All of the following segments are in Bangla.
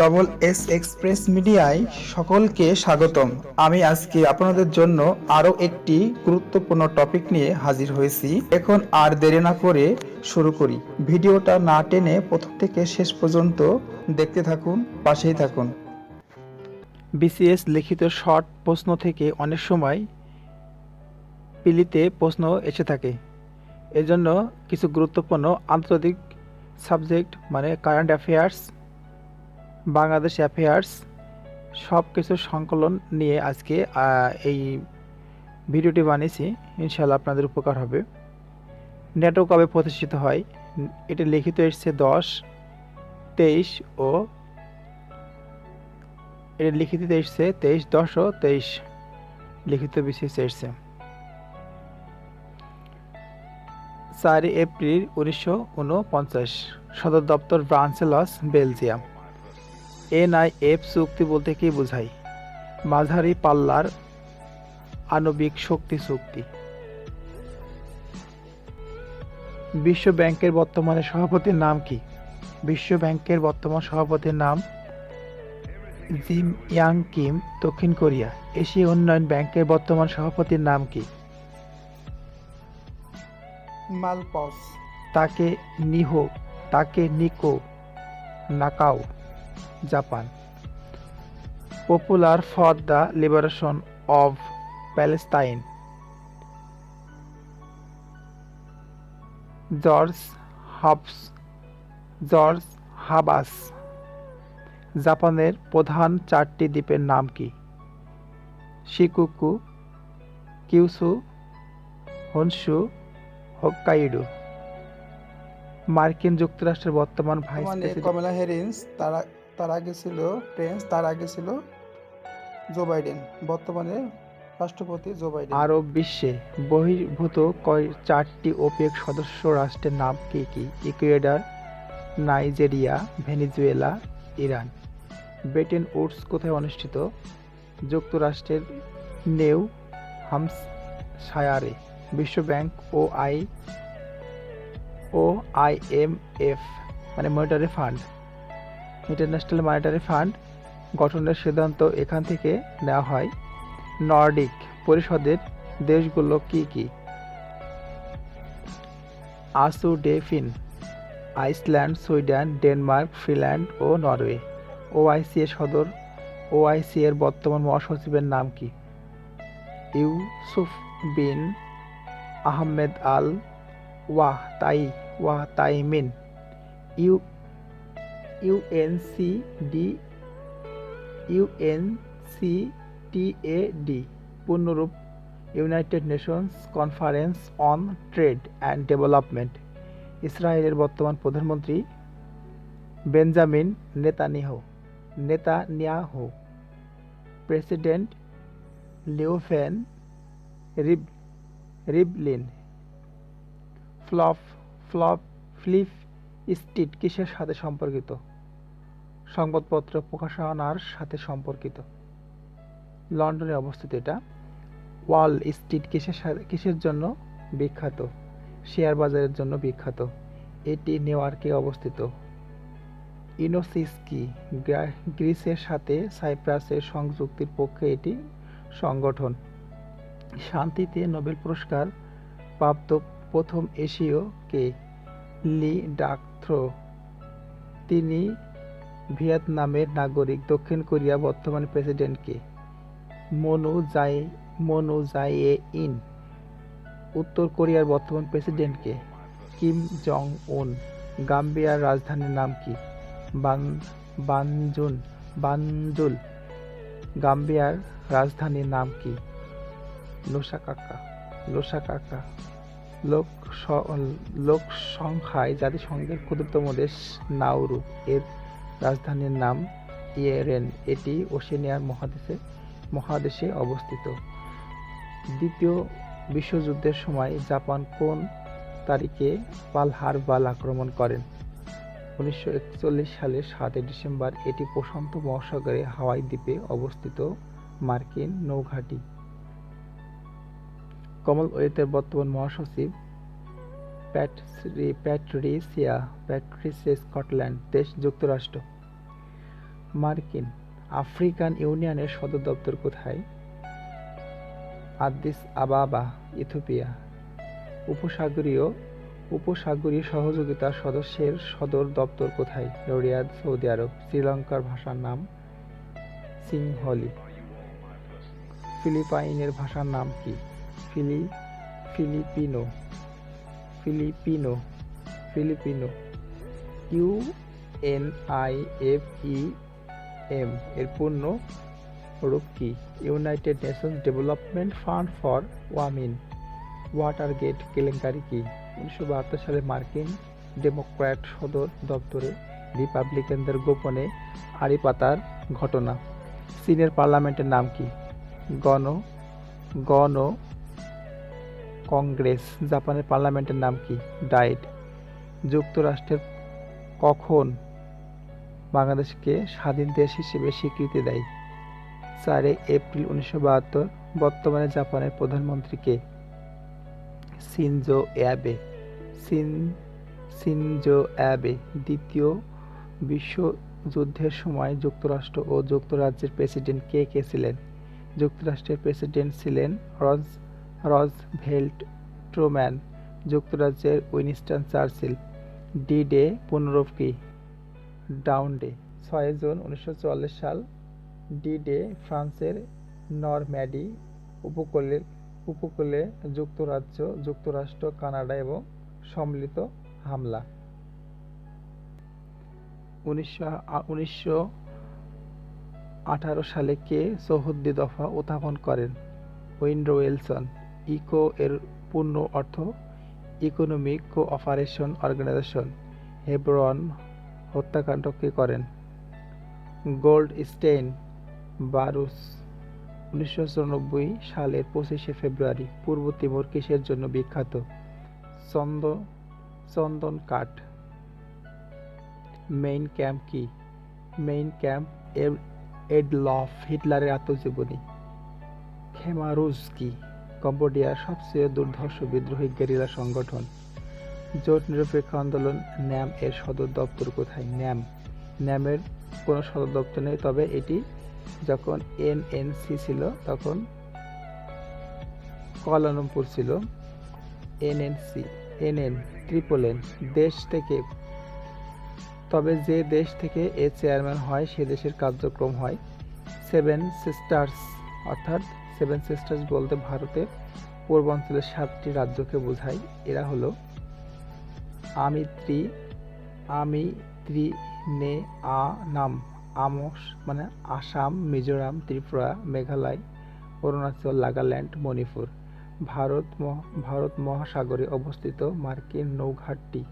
ডবল এস এক্সপ্রেস মিডিয়ায় সকলকে স্বাগতম। আমি আজকে আপনাদের জন্য আরও একটি গুরুত্বপূর্ণ টপিক নিয়ে হাজির হয়েছি। এখন আর দেরি না করে শুরু করি। ভিডিওটা না টেনে প্রথম থেকে শেষ পর্যন্ত দেখতে থাকুন, পাশেই থাকুন। বিসিএস লিখিত শর্ট প্রশ্ন থেকে অনেক সময় পিলিতে প্রশ্ন এসে থাকে। এজন্য কিছু গুরুত্বপূর্ণ আন্তর্জাতিক সাবজেক্ট মানে কারেন্ট অ্যাফেয়ার্স, বাংলাদেশ অ্যাফেয়ার্স সব কিছু সংকলন নিয়ে আজকে এই ভিডিওটি বানিয়েছি। ইনশাআল্লাহ আপনাদের উপকার হবে। ন্যাটো কবে প্রতিষ্ঠিত হয়? এটি লিখিত এসছে 10, 23 ও এটি লিখিত এসছে 23, 10 ও 23 লিখিত বিশেষ এসছে 4 এপ্রিল 1949। সদর দপ্তর ব্রাসেলস, বেলজিয়াম। NIF চুক্তি বলতে কি বোঝায়? মাঝারি পাল্লার আণবিক শক্তি চুক্তি। বিশ্ব ব্যাংকের বর্তমানে সভাপতির নাম কি? বিশ্ব ব্যাংকের বর্তমান সভাপতির নাম জিম ইয়াং কিম, দক্ষিণ কোরিয়া। এশিয়া উন্নয়ন ব্যাংকের বর্তমান সভাপতির নাম কি? মালপস। তাকে নিকো Nakao, Japan. Popular for the liberation of Palestine. George Habash. জাপানের প্রধান 4টি দ্বীপের নাম কি? Shikoku, Kyushu, Honshu, Hokkaido. মার্কিন যুক্তরাষ্ট্রের বর্তমান ভাইস প্রেসিডেন্ট কমলা হ্যারিস, তার আগে ছিল প্রেন্স, তার আগে ছিল জো বাইডেন। বর্তমানে রাষ্ট্রপতি জো বাইডেন। আরব বিশ্বে বহির্ভূত 4টি ওপেক সদস্য রাষ্ট্রের নাম কি কি? Ecuador, Nigeria, Venezuela, Iran. Bretton Woods কোথায় অনুষ্ঠিত? যুক্তরাষ্ট্রের নিউ হ্যাম্পশায়ারে। বিশ্বব্যাংক ও IMF মানে monetary fund, international monetary fund গঠনের সিদ্ধান্ত এখান থেকে নেওয়া হয়। নর্ডিক পরিষদের দেশগুলো কি কি? আসুডেফিন, আইসল্যান্ড, সুইডেন, ডেনমার্ক, ফিনল্যান্ড ও নরওয়ে। OIC এর বর্তমান মহাসচিবের নাম কি? Yousef bin Ahmed Al Othaimeen. UNCTAD পূর্ণরূপ United Nations conference on trade and development. ইসরায়েলের বর্তমান প্রধানমন্ত্রী বেঞ্জামিন নেতানিয়াহু। প্রেসিডেন্ট লিওফেন রিভলিন। ফ্লিপ স্ট্রিট কিসের সাথে সম্পর্কিত? সংবাদপত্র প্রকাশনার সাথে সম্পর্কিত। লন্ডনে অবস্থিত এটা। ওয়াল স্ট্রিট কিসের জন্য বিখ্যাত? শেয়ার বাজারের জন্য বিখ্যাত। এটি নিউ ইয়র্কে অবস্থিত। ইউনেস্কো গ্রিসের সাথে সাইপ্রাসের সংযুক্তির পক্ষে এটি সংগঠন। শান্তিতে নোবেল পুরস্কার প্রাপ্ত প্রথম এশীয় কে? লি ডাক-থো। তিনি ভিয়েতনামের নাগরিক। দক্ষিণ কোরিয়া বর্তমান প্রেসিডেন্ট কে? মুন জায়ে-ইন। উত্তর কোরিয়ার বর্তমান প্রেসিডেন্ট কে? কিম জং উন। গাম্বিয়ার রাজধানীর নাম কি? বানজুল। গাম্বিয়ার রাজধানীর নাম কি? লুসাকাকা। লোক সংখ্যায় জাতিসংঘের ক্ষুদ্রতম দেশ নাউরু। এর রাজধানীর নাম ইয়েরেন। এটি ওশেনিয়া মহাদেশে অবস্থিত। দ্বিতীয় বিশ্বযুদ্ধের সময় জাপান কোন তারিখে পার্ল হারবার আক্রমণ করেন? 1941 সালের 7 ডিসেম্বর। এটি প্রশান্ত মহাসাগরে হাওয়াই দ্বীপে অবস্থিত মার্কিন নৌঘাঁটি। কমনওয়েলথের বর্তমান মহাসচিব প্যাট্রিসিয়া স্কটল্যান্ড। দেশ যুক্তরাষ্ট্র। মার্কিন আফ্রিকান ইউনিয়নের সদর দপ্তর কোথায়? আদিস আবাবা, ইথিওপিয়া। উপসাগরীয় সহযোগিতা সদস্যের সদর দপ্তর কোথায়? রিয়াদ, সৌদি আরব। শ্রীলঙ্কার ভাষার নাম সিংহলি। ফিলিপাইনের ভাষার নাম কি? ফিলিপিনো। ফিলিপিনো ফিলিপিনো UNIFEM এর পূর্ণ রূপ কি? United Nations development fund for women. Watergate কেলেঙ্কারি কি? 1972 সালে মার্কিন ডেমোক্র্যাট সদর দপ্তরে রিপাবলিকানদের গোপনে আড়ি পাতার ঘটনা। চীনের পার্লামেন্টের নাম কি? গণ কংগ্রেস। জাপানের পার্লামেন্টের নাম কি? ডায়েট। যুক্তরাষ্ট্রের কখন বাংলাদেশকে স্বাধীন দেশ হিসেবে স্বীকৃতি দেয়? 4 এপ্রিল 1972। বর্তমানে জাপানের প্রধানমন্ত্রী কে? Shinzo Abe. দ্বিতীয় বিশ্বযুদ্ধের সময় যুক্তরাষ্ট্র ও যুক্তরাজ্যের প্রেসিডেন্ট কে ছিলেন? যুক্তরাষ্ট্রের প্রেসিডেন্ট ছিলেন রজভেল্ট ট্রুম্যান। যুক্তরাজ্যের উইনস্টন চার্চিল। ডি ডে পুনরূপ কি? Down day. 6 জুন 1944 সাল। ডি ডে ফ্রান্সের নরম্যান্ডি উপকূলে যুক্তরাষ্ট্র, কানাডা এবং সম্মিলিত হামলা। 1918 সালে কে 74 দফা উত্থাপন করেন? উইনড্রো উইলসন। ইকো এর পূর্ণ অর্থ ইকোনমিক কোঅপারেশন অর্গানাইজেশন। হেবরন হত্যাকাণ্ড কে করেন? গোল্ডস্টেইন বারুস। 1994 সালের 25 ফেব্রুয়ারি পূর্ব তিমুর কিসের জন্য বিখ্যাত? চন্দন কাঠ। মেইন ক্যাম্প কি? মেইন ক্যাম্প এডলফ হিটলারের আত্মজীবনী। খেমারুজ কি? কম্বোডিয়ার সবচেয়ে দুর্ধর্ষ বিদ্রোহী গেরিলা সংগঠন। জোট নিরপেক্ষ আন্দোলন ন্যাম এর সদর দপ্তর কোথায়? ন্যামের কোনো সদর দপ্তর নেই, তবে এটি যখন এনএনসি ছিল তখন কুয়ালালামপুর ছিল। NN দেশ থেকে, তবে যে দেশ থেকে এর চেয়ারম্যান হয় সে দেশের কার্যক্রম হয়। 7 সিস্টার্স অর্থাৎ 7 সিস্টার্স বলতে ভারতের পূর্বাঞ্চলের 7টি রাজ্যকে বোঝায়। এরা হলো আমিত্রিনেআনাম, মানে আসাম, মিজোরাম, ত্রিপুরা, মেঘালয়, অরুণাচল, নাগাল্যান্ড, মণিপুর। ভারত মহাসাগরে অবস্থিত মার্কিন নৌঘাঁটির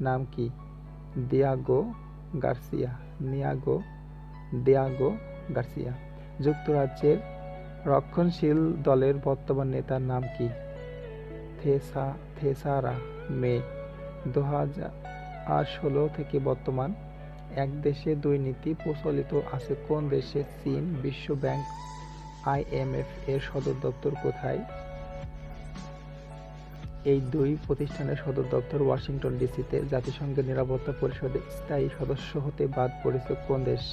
নাম কি? Diego Garcia. যুক্তরাজ্যের রক্ষণশীল দলের বর্তমান নেতার নাম কি? থেসারা মে। 2016 থেকে বর্তমান এক দেশে দুই নীতি প্রচলিত আছে কোন দেশে? চীন। বিশ্ব ব্যাংক IMF এর সদর দপ্তর কোথায়? এই দুই প্রতিষ্ঠানের সদর দপ্তর ওয়াশিংটন ডিসিতে। জাতিসংঘের নিরাপত্তা পরিষদে স্থায়ী সদস্য হতে বাদ পড়েছে কোন দেশ?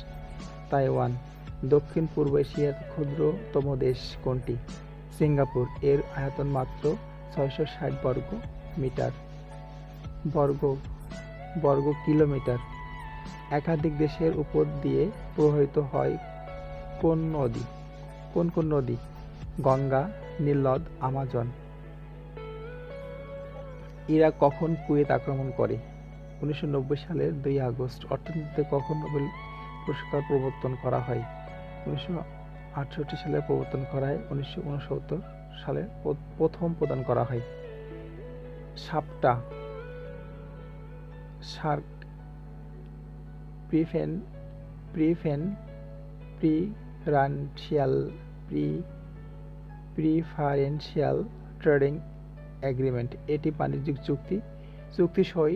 তাইওয়ান। দক্ষিণ পূর্ব এশিয়ার ক্ষুদ্রতম দেশ কোনটি? সিঙ্গাপুর। এর আয়তন মাত্র 660 বর্গ কিলোমিটার। একাধিক দেশের উপর দিয়ে প্রবাহিত হয় কোন নদী? গঙ্গা, নীল নদ, আমাজন। ইরাক কখন কুয়েত আক্রমণ করে? 1990 সালের 2 আগস্ট। অর্থনীতিতে কখন নোবেল পুরস্কার প্রবর্তন করা হয়? 1968 সালে প্রবর্তন করা হয়। 1969 সালে প্রথম প্রদান করা হয়। Shark preferential trading agreement. এটি বাণিজ্যিক চুক্তি সই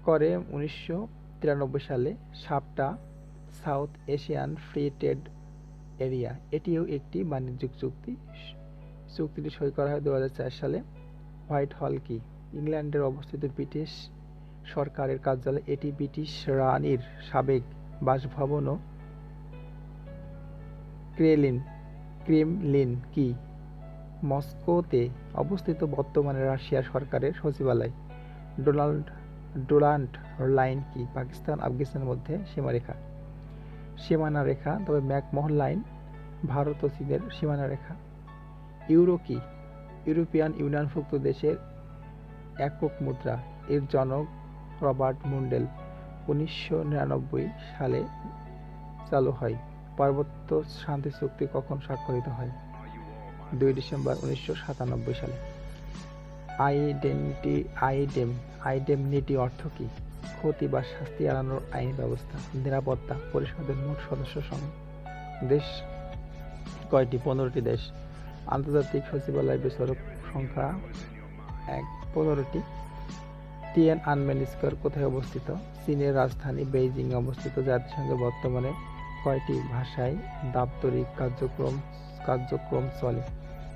করে 1993 সালে। সাপটা south Asian free trade area, এটিও একটি বাণিজ্যিক চুক্তিটি সই করা হয় 2004 সালে। হোয়াইট হল কি? ইংল্যান্ডের অবস্থিত ব্রিটিশ সরকারের কার্যালয়। এটি ব্রিটিশ রানীর সাবেক বাসভবন ও ক্রেমলিন কি? মস্কোতে অবস্থিত বর্তমানে রাশিয়া সরকারের সচিবালয়। ডোনাল্ড লাইন কি? পাকিস্তান আফগানিস্তানের মধ্যে সীমানা রেখা, তবে ম্যাকমোহন লাইন ভারত ও চীনের সীমানা রেখা। ইউরো কি? ইউরোপিয়ান ইউনিয়নভুক্ত দেশের একক মুদ্রা। এর জনক রবার্ট মুন্ডেল। 1999 সালে চালু হয়। পার্বত্য শান্তি চুক্তি কখন স্বাক্ষরিত হয়? 2 ডিসেম্বর 1997 সালে। আইডেমনিটি অর্থ কি? ক্ষতি বা শাস্তি এড়ানোর আইনি ব্যবস্থা। নিরাপত্তা পরিষদের মোট সদস্য দেশ কয়টি? 15টি দেশ। আন্তর্জাতিক সচিবালয় বিচারক সংখ্যা 15টি। তিয়ানআনমেন স্কয়ার কোথায় অবস্থিত? চীনের রাজধানী বেইজিং এ অবস্থিত। জাতিসংঘের বর্তমানে কয়টি ভাষায় দাপ্তরিক কার্যক্রম চলে?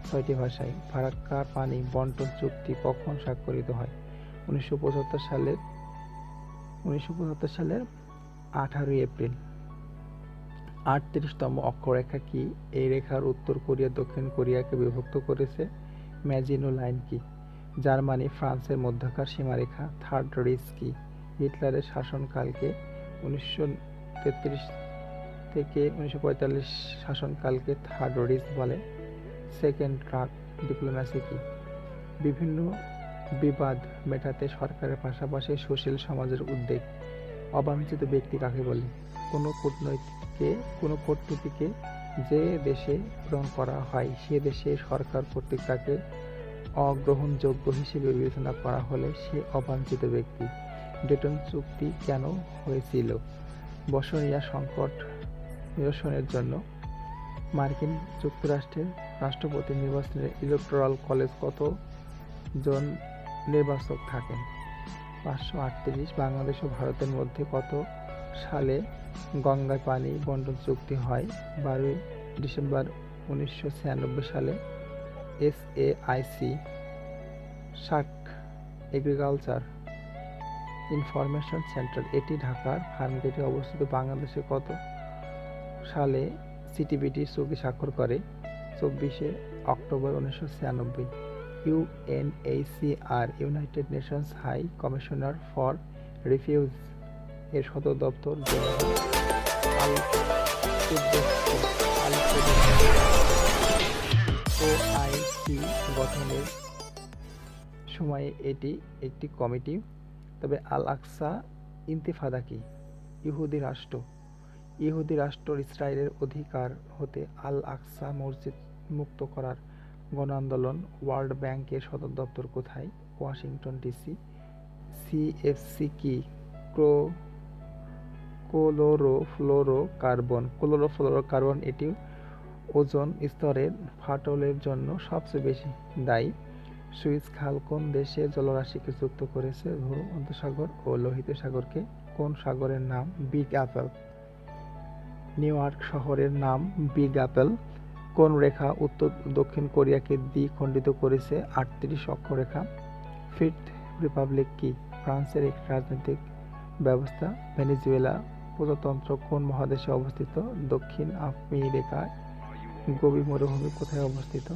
6টি ভাষায়। ফারাক্কা পানি বন্টন চুক্তি কখন স্বাক্ষরিত হয়? 1975 সালের 18 এপ্রিল। 38তম অক্ষরেখা কি? এই রেখার উত্তর কোরিয়া দক্ষিণ কোরিয়াকে বিভক্ত করেছে। ম্যাজিনো লাইন কি? জার্মানি ফ্রান্সের মধ্যকার সীমারেখা। থার্ড রিচ কি? হিটলারের শাসনকালকে 1933 থেকে 1945 শাসনকালকে থার্ড রিচ বলে। সেকেন্ড ট্রাক ডিপ্লোম্যাসি কি? বিভিন্ন বিবাদ মেটাতে সরকারের পাশাপাশি সুশীল সমাজের উদ্যোগ। অবাঞ্ছিত ব্যক্তি কাকে বলে? কোনো কূটনীতিকে যে দেশে প্রেরণ করা হয় সে দেশের সরকার কর্তৃক তাকে অগ্রহণযোগ্য হিসেবে বিবেচনা করা হলে সে অবাঞ্ছিত ব্যক্তি। ডেটন চুক্তি কেন হয়েছিল? বসনিয়া সংকট নিরসনের জন্য। মার্কিন যুক্তরাষ্ট্রের রাষ্ট্রপতি নির্বাচনে ইলেকটোরাল কলেজ কত জন নির্বাচক থাকেন? 538। বাংলাদেশ ও ভারতের মধ্যে কত সালে গঙ্গায় পানি বন্টন চুক্তি হয়? 12 ডিসেম্বর 1996 সালে। SAIC শাক এগ্রিকালচার ইনফরমেশন সেন্টার এটি ঢাকার ফার্মগেটে অবস্থিত। বাংলাদেশে কত সালে সিটিবিটি চুক্তি স্বাক্ষর করে? 24 October 1996। UNHCR United Nations High Commissioner for refugees এর সদর দপ্তর OIC গঠনের সময়ে এটি একটি কমিটি। তবে আল আকসা ইন্তিফাদা কি? ইহুদি রাষ্ট্র ইসরায়েলের অধিকার হতে আল আকসা মসজিদ মুক্ত করার গণ আন্দোলন। ওয়ার্ল্ড ব্যাংকের সদর দপ্তর কোথায়? Washington DC. CFC কি? ক্লোরোফ্লোরোকার্বন এটি ওজোন স্তরের ফাটলের জন্য সবচেয়ে বেশি দায়ী। সুইস খাল কোন দেশে জলরাশিকে যুক্ত করেছে? ভূমধ্যসাগর ও লোহিত সাগরকে। কোন সাগরের নাম বিগ অ্যাপেল? নিউ ইয়র্ক শহরের নাম বিগ অ্যাপেল। কোন রেখা উত্তর দক্ষিণ কোরিয়াকে দ্বিখণ্ডিত করেছে? 38 অক্ষরেখা। ফিফথ রিপাবলিক কি? ফ্রান্সের একটি রাজনৈতিক ব্যবস্থা। ভেনেজুয়েলা প্রজাতন্ত্র কোন মহাদেশে অবস্থিত? দক্ষিণ আমেরিকায়। গোবি মরুভূমি কোথায় অবস্থিত?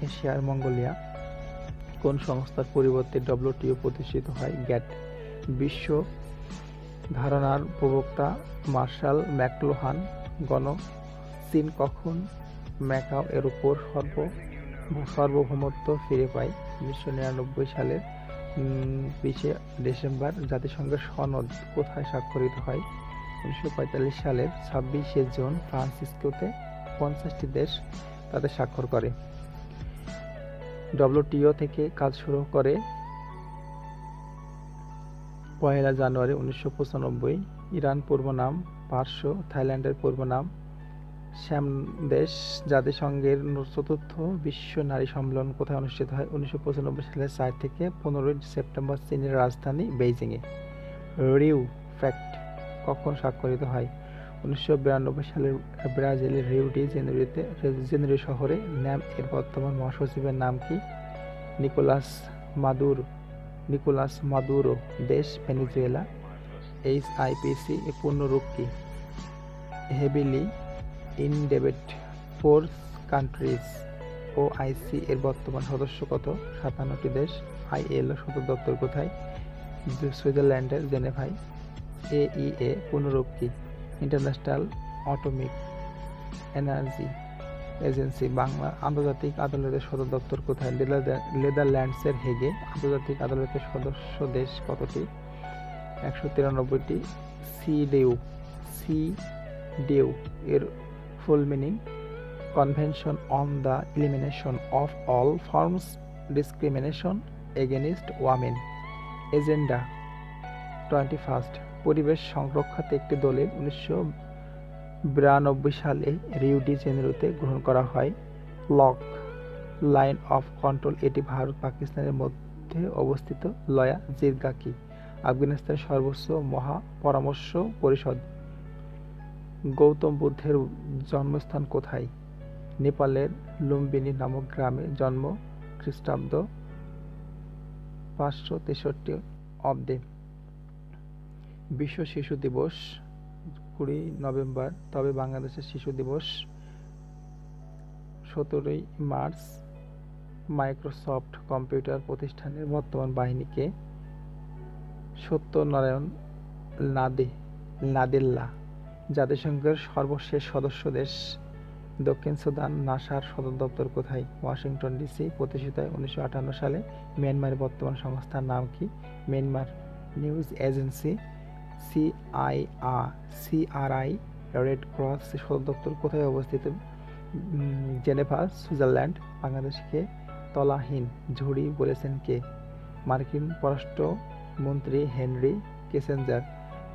এশিয়ার মঙ্গোলিয়া। কোন সংস্থার পরিবর্তে WTO প্রতিষ্ঠিত হয়? গ্যাট। বিশ্ব ধারণার প্রবক্তা মার্শাল ম্যাকলুহান চীন কখন ম্যাকাও এর উপর সার্বভৌমত্ব ফিরে পায়? 1999 সালের 20 ডিসেম্বর। জাতিসংঘের সনদ কোথায় স্বাক্ষরিত হয়? 1945 সালের 26 জুন ফ্রান্সিসকোতে। 50টি দেশ তাতে স্বাক্ষর করে। WTO থেকে কাজ শুরু করে 1 জানুয়ারি 1995। ইরান পূর্ব নাম পারস্য। থাইল্যান্ডের পূর্ব নাম শ্যামদেশ। জাতিসংঘের 4th বিশ্ব নারী সম্মেলন কোথায় অনুষ্ঠিত হয়? 1995 সালের 4 থেকে 15 সেপ্টেম্বর চীনের রাজধানী বেইজিংয়ে। রিউ প্যাক্ট কখন স্বাক্ষরিত হয়? 1992 সালের ব্রাজিলের রিও ডি জেনেরিও শহরে। ন্যাম এর বর্তমান মহাসচিবের নাম কি? Nicolas Maduro. দেশ ভেনেজুয়েলা। HIPC এর পূর্ণরূপ কি? Heavily indebted poor countries. OIC এর বর্তমান সদস্য কত? 57টি দেশ। ILO সদর দপ্তর কোথায়? সুইজারল্যান্ডের জেনেভায়। AEA পূর্ণরূপ কি? International atomic energy agency. Bangla আন্তর্জাতিক আদালতের সদর দপ্তর কোথায়? নেদারল্যান্ডসের হেগে। আন্তর্জাতিক আদালতের সদস্য দেশ কতটি? 193টি। সিডেউ এর full meaning? Convention on the elimination of all forms discrimination against women. Agenda 21 পরিবেশ সংরক্ষাতে একটি দলের 1992 সালে রিও ডি জেনেরোতে গ্রহণ করা হয়। লক লাইন অফ কন্ট্রোল এটি ভারত পাকিস্তানের মধ্যে অবস্থিত। লয়া জিরগা কি? আফগানিস্তানের সর্বোচ্চ মহাপরামর্শ পরিষদ। গৌতম বুদ্ধের জন্মস্থান কোথায়? নেপালের লুম্বিনী নামক গ্রামে। জন্ম খ্রিস্টাব্দ 563 অব্দে। বিশ্ব শিশু দিবস 20 নভেম্বর, তবে বাংলাদেশের শিশু দিবস 17 মার্চ। মাইক্রোসফট কম্পিউটার প্রতিষ্ঠানের বর্তমান বাহিনীকে? সত্যনারায়ণ নাদেল্লা। জাতিসংঘের সর্বশেষ সদস্য দেশ? দক্ষিণ সুদান। নাসার সদর দপ্তর কোথায়? Washington DC। প্রতিষ্ঠিত হয় 1958 সালে। মিয়ানমারের বর্তমান সংস্থার নাম কি? Myanmar news agency. CRI red cross সদর দপ্তর কোথায় অবস্থিত? Geneva, Switzerland. বাংলাদেশকে তলাহীন ঝুড়ি বলেছেন কে? মার্কিন পররাষ্ট্রমন্ত্রী হেনরি কিসিঞ্জার।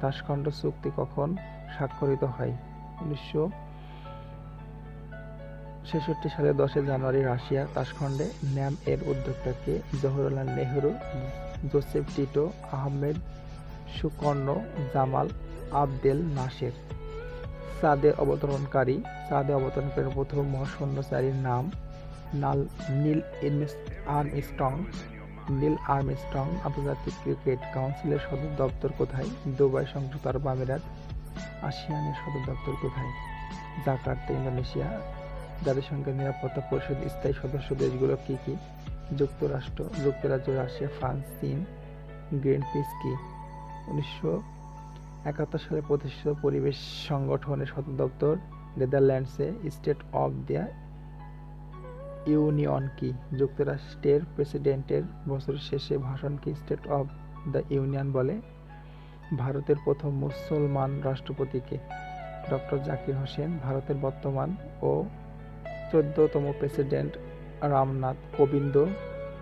তাশখন্ড চুক্তি কখন স্বাক্ষরিত হয়? 1966 সালে 10 জানুয়ারি। রাশিয়া তাশখন্ডে ন্যাম এর উদ্যোক্তা কে? Jawaharlal Nehru, Joseph Tito, Ahmed Sukarno, Gamal Abdel Nasser. চাঁদে অবতরণকারী প্রথম মহাশূন্যচারীর নাম? Neil Armstrong. আন্তর্জাতিক ক্রিকেট কাউন্সিলের সদর দপ্তর কোথায়? দুবাই, সংযুক্ত আরব আমিরাত। আসিয়ানের সদর দপ্তর কোথায়? Jakarta, Indonesia. জাতিসংঘের নিরাপত্তা পরিষদের স্থায়ী সদস্য দেশগুলো কি কি? যুক্তরাজ্য, রাশিয়া, ফ্রান্স, চীন। গ্রিনপিস কি? 1971 সালে প্রতিষ্ঠিত পরিবেশ সংগঠনের সদর দপ্তর? নেদারল্যান্ডসে। স্টেট অব দ্য ইউনিয়ন কি? যুক্তরাষ্ট্রের প্রেসিডেন্টের বছরের শেষে ভাষণকে স্টেট অব দ্য ইউনিয়ন বলে। ভারতের প্রথম মুসলমান রাষ্ট্রপতিকে? ডক্টর জাকির হোসেন। ভারতের বর্তমান ও 14তম প্রেসিডেন্ট রামনাথ কোবিন্দ।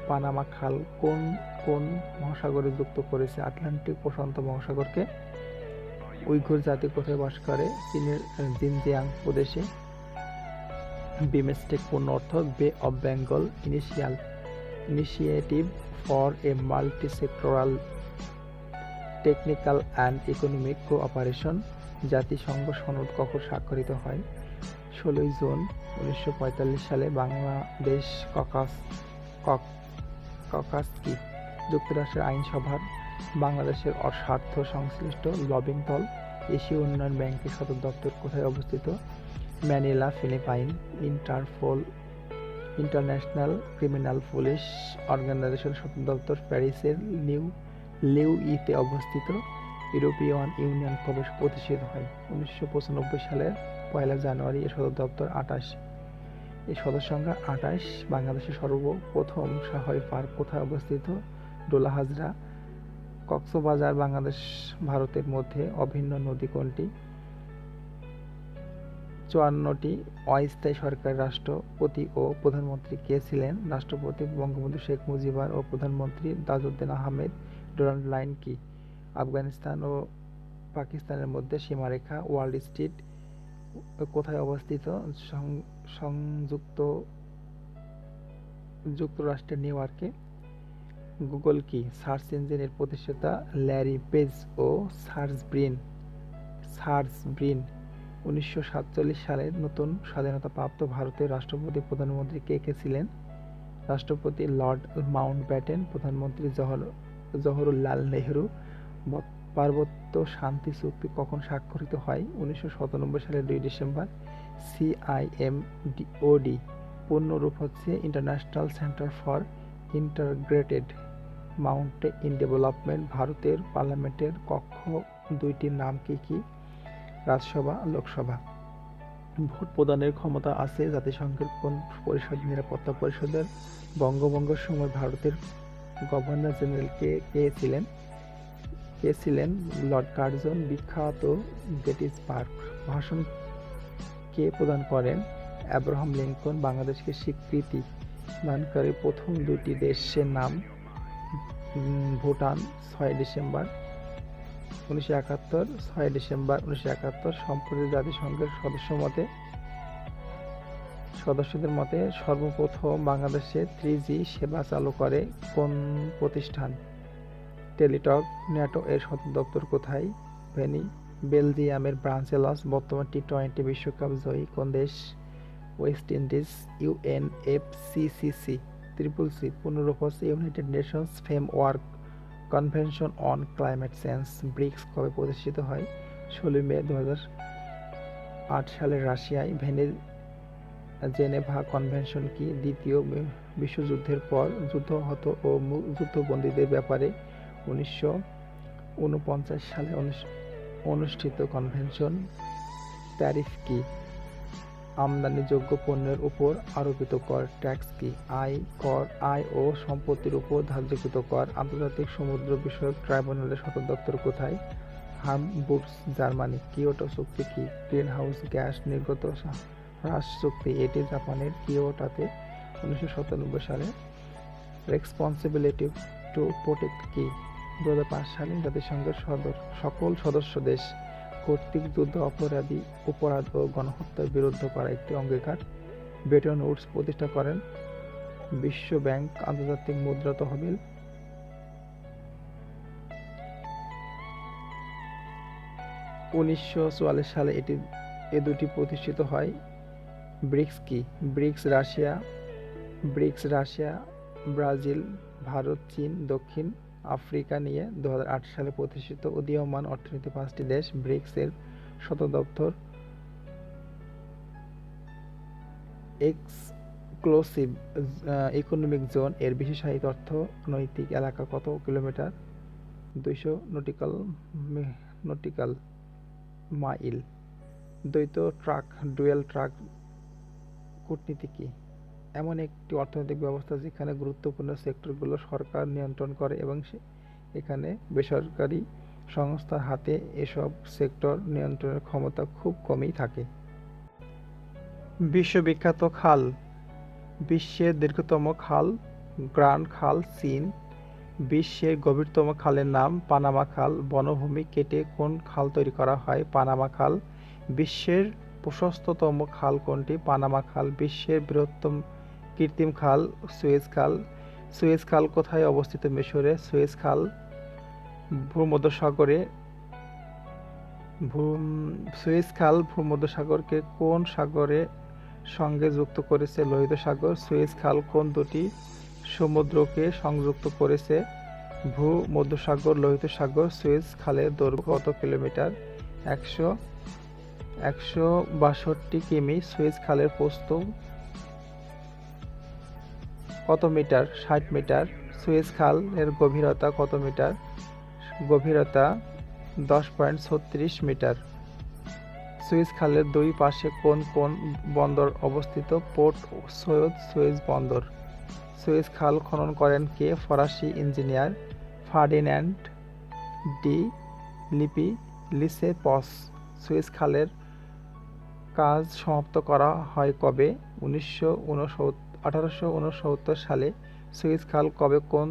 পানামা খাল কোন মহাসাগরে যুক্ত করেছে? আটলান্টিক প্রশান্ত মহাসাগরকে। উইঘুর জাতি কোথায় বাস করে? চীনের জিনজিয়াং প্রদেশে। বিমস্টেক পূর্ণ অর্থ? বে of Bengal initiative for a multi-sectoral technical and economic cooperation. জাতিসংঘ সনদ কখন স্বাক্ষরিত হয়? 16 জুন 1945 সালে। বাংলাদেশ ককাস কি? যুক্তরাষ্ট্রের আইনসভার। বাংলাদেশের স্বার্থ সংশ্লিষ্ট লবিং দল। এশীয় উন্নয়ন ব্যাংকের সদর দপ্তর কোথায় অবস্থিত? Manila, Philippines. International Criminal Police Organisation সদর দপ্তর প্যারিসের লিউইতে অবস্থিত। ইউরোপিয়ান ইউনিয়ন কবে প্রতিষ্ঠিত হয়? 1995 সালের 1 জানুয়ারি। এর সদর দপ্তর 28। এই সদস্য সংখ্যা 28। বাংলাদেশের সর্বপ্রথম সাফারি পার্ক কোথায় অবস্থিত? ডোলা হাজরা। কক্সবাজার বাংলাদেশ ভারতের মধ্যে অভিন্ন নদী কোনটি? 54টি। অস্থায়ী সরকারের রাষ্ট্রপতি ও প্রধানমন্ত্রী কে ছিলেন? রাষ্ট্রপতি বঙ্গবন্ধু শেখ মুজিবুর ও প্রধানমন্ত্রী তাজউদ্দিন আহমেদ। ডুরান্ড লাইন কি? আফগানিস্তান ও পাকিস্তানের মধ্যে সীমারেখা। ওয়াল স্ট্রিট কোথায় অবস্থিত? যুক্তরাষ্ট্রের নিউ ইয়র্কে। গুগল কি? সার্চ ইঞ্জিনের প্রতিষ্ঠাতা ল্যারি পেজ ও সার্চ ব্রিন। 1947 সালে নতুন স্বাধীনতাপ্রাপ্ত ভারতের রাষ্ট্রপতি প্রধানমন্ত্রী কে ছিলেন? রাষ্ট্রপতি লর্ড মাউন্টব্যাটেন। প্রধানমন্ত্রী জওহরলাল নেহরু। পার্বত্য শান্তি চুক্তি কখন স্বাক্ষরিত হয়? 1997 সালের 2 ডিসেম্বর। CIMOD পূর্ণরূপ হচ্ছে international centre for integrated mountain development. ভারতের পার্লামেন্টের কক্ষ দুইটির নাম কি কি? রাজসভা, লোকসভা। ভোট প্রদানের ক্ষমতা আছে জাতিসংঘের কোন পরিষদ? নিরাপত্তা পরিষদের। বঙ্গভঙ্গের সময় ভারতের গভর্নর জেনারেল কে ছিলেন? Lord Curzon. বিখ্যাত গেটিসবার্গ ভাষণ কে প্রদান করেন? Abraham Lincoln. বাংলাদেশকে স্বীকৃতি দানকারী প্রথম দুটি দেশের নাম? ভুটান। 6 ডিসেম্বর 1971। 6 ডিসেম্বর 1971। সম্প্রতি জাতিসংঘের সদস্যদের মতে সর্বপ্রথম বাংলাদেশে 3G সেবা চালু করে কোন প্রতিষ্ঠান? টেলিটক। ন্যাটো এর সদর দপ্তর কোথায়? বেলজিয়ামের ব্রাসেলস। বর্তমান টি-20 বিশ্বকাপ জয়ী কোন দেশ? West Indies. UNFCCC পূর্ণরূপ হচ্ছে United Nations Framework Convention on Climate Change. BRICS কবে প্রতিষ্ঠিত হয়? 16 মে 2008 সালের রাশিয়ায়। জেনেভা কনভেনশন কি? দ্বিতীয় বিশ্বযুদ্ধের পর যুদ্ধাহত ও যুদ্ধবন্দীদের ব্যাপারে 1949 সালে অনুষ্ঠিত কনভেনশন। ট্যারিফ কি? আমদানিযোগ্য পণ্যের উপর আরোপিত কর। ট্যাক্স কি? আয় ও সম্পত্তির উপর ধার্যকৃত কর। আন্তর্জাতিক সমুদ্র বিষয়ক ট্রাইব্যুনালের সদর দপ্তর কোথায়? Hamburg, Germany. কিয়োটো চুক্তি কি? গ্রিনহাউস গ্যাস নির্গত হ্রাস চুক্তি। এটি জাপানের কিয়োটোতে 1997 সালে। রেসপন্সিবিলিটি টু প্রোটেক্ট কি? 2005 সালে জাতিসংঘের সকল সদস্য দেশ কর্তৃক যুদ্ধ অপরাধ ও গণহত্যার বিরুদ্ধে করা একটি অঙ্গীকার। ব্রেটন উডস প্রতিষ্ঠা করেন। বিশ্ব ব্যাংক। আন্তর্জাতিক মুদ্রা তহবিল। 1944 সালে এ দুটি প্রতিষ্ঠিত হয়। ব্রিক্স কি? ব্রিক্স রাশিয়া, ব্রাজিল, ভারত, চীন, দক্ষিণ আফ্রিকা নিয়ে 2008 সালে প্রতিষ্ঠিত উদীয়মান অর্থনীতি 5টি দেশ। ব্রিক্স এর সদর দপ্তর এক্সক্লুসিভ ইকোনমিক জোন এর বিশেষায়িত অর্থনৈতিক এলাকা কত কিলোমিটার? 200 nautical mile. দ্বৈত ট্র্যাক ডুয়েল ট্র্যাক কূটনীতি কি? এমন একটি অর্থনৈতিক ব্যবস্থা যেখানে গুরুত্বপূর্ণ সেক্টরগুলো সরকার নিয়ন্ত্রণ করে এবং এখানে বেসরকারি সংস্থার হাতে এসব সেক্টর নিয়ন্ত্রণের ক্ষমতা খুব কমই থাকে। বিশ্ববিখ্যাত খাল। বিশ্বের দীর্ঘতম খাল? গ্র্যান্ড খাল, চীন। বিশ্বের গভীরতম খালের নাম? পানামা খাল। বনভূমি কেটে কোন খাল তৈরি করা হয়? পানামা খাল। বিশ্বের প্রশস্ততম খাল কোনটি? পানামা খাল। বিশ্বের বৃহত্তম কৃত্রিম খাল? সুয়েজ খাল। সুয়েজ খাল কোথায় অবস্থিত? মিশরে। সুয়েজ খাল ভূমধ্যসাগরকে কোন সাগরের সঙ্গে যুক্ত করেছে? লোহিত সাগর। সুয়েজ খাল কোন দুটি সমুদ্রকে সংযুক্ত করেছে? ভূমধ্যসাগর, লোহিত সাগর। সুয়েজ খালের দৈর্ঘ্য কত কিলোমিটার? 162 কিমি। সুয়েজ খালের প্রস্থ কত মিটার? 60 মিটার। সুয়েজ খাল এর গভীরতা কত মিটার? গভীরতা 10.36 মিটার। সুয়েজ খালের দুই পাশে কোন কোন বন্দর অবস্থিত? পোর্ট সৈয়দ, সুয়েজ বন্দর। সুয়েজ খাল খনন করেন কে? ফরাসি ইঞ্জিনিয়ার ফার্ডিন্যান্ড ডি লিসেপস। সুয়েজ খালের কাজ সমাপ্ত করা হয় কবে? 1869 সালে। সুয়েজ খাল কবে কোন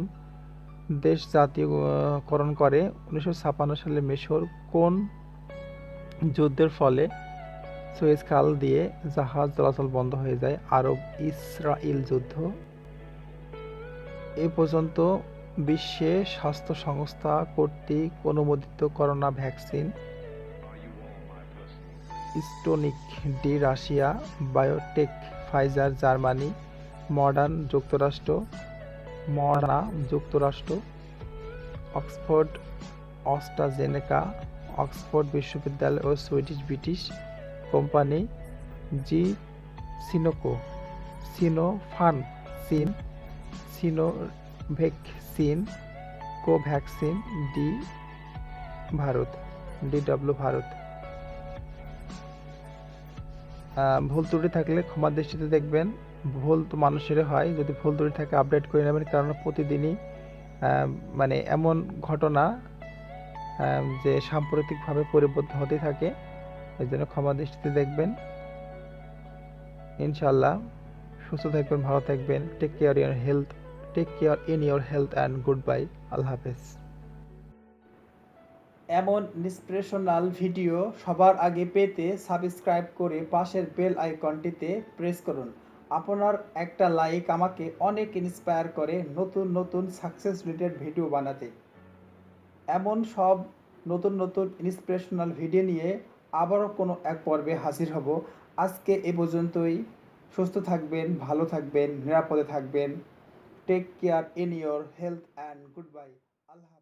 দেশ জাতীয়করণ করে? 1956 সালে মিশর। কোন যুদ্ধের ফলে সুয়েজ খাল দিয়ে জাহাজ চলাচল বন্ধ হয়ে যায়? আরব ইসরায়েল যুদ্ধ। এ পর্যন্ত বিশ্বে স্বাস্থ্য সংস্থা কর্তৃক অনুমোদিত corona vaccine? Sputnik V Russia, biotech Pfizer Germany, Moderna যুক্তরাষ্ট্র, অক্সফোর্ড অস্ট্রাজেনেকা, অক্সফোর্ড বিশ্ববিদ্যালয় ও সুইডিশ ব্রিটিশ কোম্পানি জি সিনোকো, সিনোফার্ম চীন, সিনোভ্যাক্সিন, কোভ্যাক্সিন, DW ভারত। ভুল ত্রুটি থাকলে ক্ষমার দৃষ্টিতে দেখবেন। ভুল তো মানুষেরই হয়, যদি ভুল ত্রুটি থাকে আপডেট করে নেবেন, কারণ প্রতিদিনই মানে এমন ঘটনা যে সাম্প্রতিকভাবে পরিবর্তন হতে থাকে, এই জন্য ক্ষমা দৃষ্টিতে দেখবেন। ইনশাল্লাহ সুস্থ থাকবেন, ভালো থাকবেন। Take care in your health and good bye. আল্লাহ হাফেজ। এমন ইন্সপিরেশনাল ভিডিও সবার আগে পেতে সাবস্ক্রাইব করে পাশের বেল আইকনটিতে প্রেস করুন। আপনার একটা লাইক আমাকে অনেক ইন্সপায়ার করে নতুন নতুন সাকসেস রিলেটেড ভিডিও বানাতে। এমন সব নতুন নতুন ইন্সপিরেশনাল ভিডিও নিয়ে আবারও কোনো এক পর্বে হাজির হব। আজকে এ পর্যন্তই। সুস্থ থাকবেন, ভালো থাকবেন, নিরাপদে থাকবেন। Take care in your health and good bye. Allah.